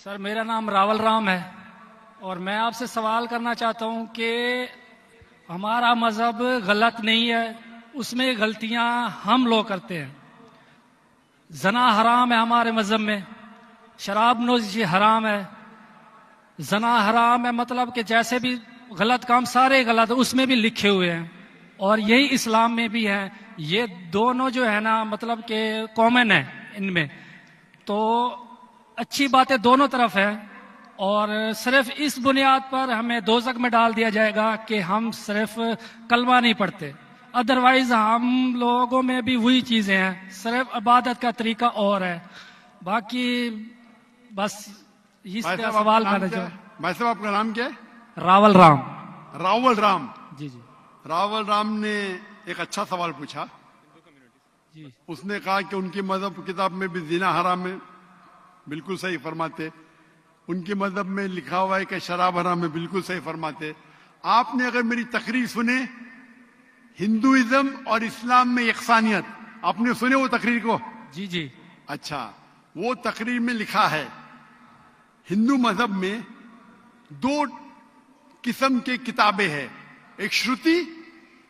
Sir, मेरा नाम रावल राम है और मैं आपसे सवाल करना चाहता हूं कि हमारा मजहब गलत नहीं है, उसमें गलतियां हम लोग करते हैं। जना हराम है हमारे मजहब में, शराब नोशी हराम है, जना हराम है, मतलब कि जैसे भी गलत काम सारे गलत उसमें भी लिखे हुए हैं और यही इस्लाम में भी है। ये दोनों जो है ना, मतलब कि कॉमन है इनमें। तो अच्छी बातें दोनों तरफ है और सिर्फ इस बुनियाद पर हमें दोजक में डाल दिया जाएगा कि हम सिर्फ कलमा नहीं पढ़ते। अदरवाइज हम लोगों में भी वही चीजें हैं, सिर्फ इबादत का तरीका और है। बाकी बस इस सवाल करना चाहूँ। भाई साहब, आपका नाम क्या है? रावल राम। रावल राम जी जी रावल राम ने एक अच्छा सवाल पूछा। जी। उसने कहा कि उनकी मजहब किताब में भी जिना हराम है, बिल्कुल सही फरमाते। उनके मजहब में लिखा हुआ है कि शराब हराम है, बिल्कुल सही फरमाते। आपने अगर मेरी तकरीर सुने, हिंदुइज्म और इस्लाम में यकसानियत, आपने सुने वो तकरीर को? जी जी। अच्छा, वो तकरीर में लिखा है हिंदू मजहब में दो किस्म के किताबें हैं, एक श्रुति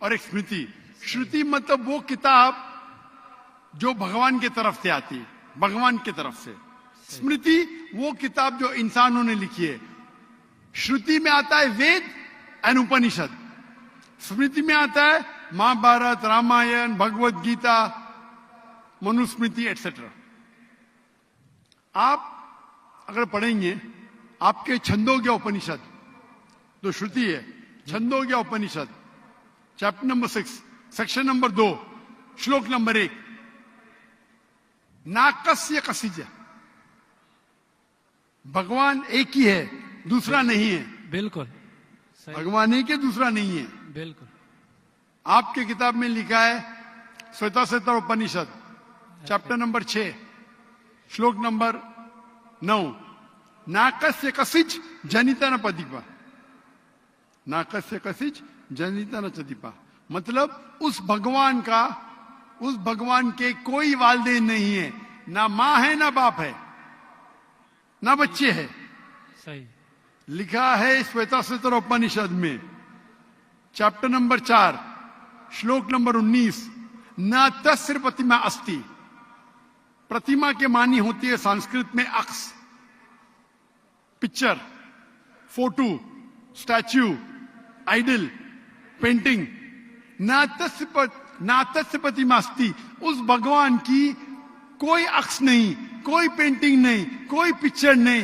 और एक स्मृति। श्रुति मतलब वो किताब जो भगवान की तरफ से आती है, भगवान की तरफ से। स्मृति वो किताब जो इंसानों ने लिखी है। श्रुति में आता है वेद एंड उपनिषद, स्मृति में आता है महाभारत, रामायण, भगवत गीता, मनुस्मृति एटसेट्रा। आप अगर पढ़ेंगे आपके छंदोग्य उपनिषद जो श्रुति है, छंदोग्य उपनिषद चैप्टर नंबर 6 सेक्शन नंबर 2 श्लोक नंबर 1, नाकस्य कसिज, भगवान एक ही है, दूसरा नहीं है। बिल्कुल भगवान एक है, दूसरा नहीं है। बिल्कुल। आपके किताब में लिखा है श्वेताश्वेतर उपनिषद चैप्टर नंबर 6 श्लोक नंबर 9, नाकस्य कसिच जनिता न पदीपा, नाकस्य कसिच जनिता न चदीपा। मतलब उस भगवान का, उस भगवान के कोई वालिदैन नहीं है, ना मां है ना बाप है ना बच्चे है। सही लिखा है श्वेताश्वेतर उपनिषद में चैप्टर नंबर 4 श्लोक नंबर 19, न तस्य प्रतिमा अस्ति। प्रतिमा के मानी होती है संस्कृत में अक्स, picture, photo, statue, idol, painting. न तस्य प्रतिमा अस्ति, उस भगवान की कोई अक्स नहीं, कोई पेंटिंग नहीं, कोई पिक्चर नहीं।